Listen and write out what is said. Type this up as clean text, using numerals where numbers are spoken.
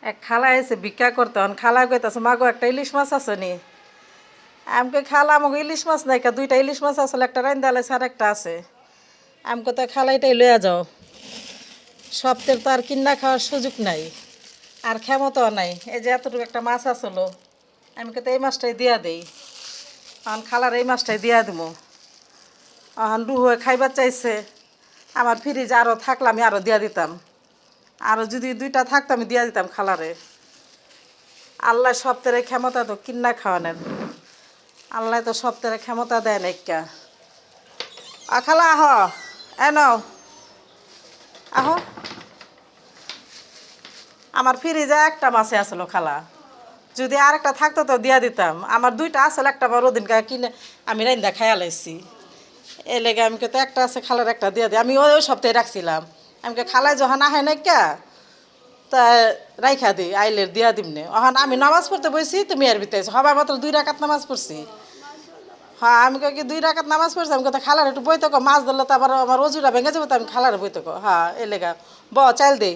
এক খালা এসে ভিক্ষা করতে হন খালা কইতাছে মাগো একটা ইলিশ মাছ আছে নি আমাকে খালা আমাকে ইলিশ মাছ নাই কা দুইটা ইলিশ মাছ আসলে একটা রাইন্দালে আর একটা আছে আমাকে তো খালাইটাই লইয়া যাও সপ্তাহে তো আর কিনা খাওয়ার সুযোগ নাই আর ক্ষমতাও নাই এই যে এতটুকু একটা মাছ আসলো আমাকে তো এই মাছটাই দিয়া দেই এখন খালার এই মাছটাই দিয়া দেবো এখন হয়ে খাইবার চাইছে আমার ফ্রিজ আরও থাকলে আমি আরও দিয়া দিতাম আরও যদি দুইটা থাকতো আমি দিয়া দিতাম খালারে আল্লাহ সপ্তাহে ক্ষমতা তো কিনা খাওয়ানের আল্লাহ তো সপ্তাহে ক্ষমতা দেয় না একটা খালা আহ নাও আহ আমার ফ্রিজে একটা মাছে আসলো খালা যদি আরেকটা থাকতো তো দিয়া দিতাম আমার দুইটা আসলে একটা বড় দিন কিনে আমি রাইন্দা খাইয়া লাইছি এই লেগে আমাকে তো একটা আছে খালার একটা দিয়া দিই আমি ওই সপ্তাহে রাখছিলাম আমাকে খালায় যখন আহে না কা তা রাইখা দিই আইলের দিয়া দিমনে এখন আমি নামাজ পড়তে বসছি তুমি এর ভিতরে সবাই মাত্র 2 রাকাত নামাজ পড়ছি হ্যাঁ আমি কি 2 রাকাত নামাজ পড়ছি আমি তো খালার একটু বইতে মাছ ধরলে তো আবার আমার অজুরা ভেঙে যাবো তো আমি খালার বইতে হ্যাঁ এই লেগা চাইল দেই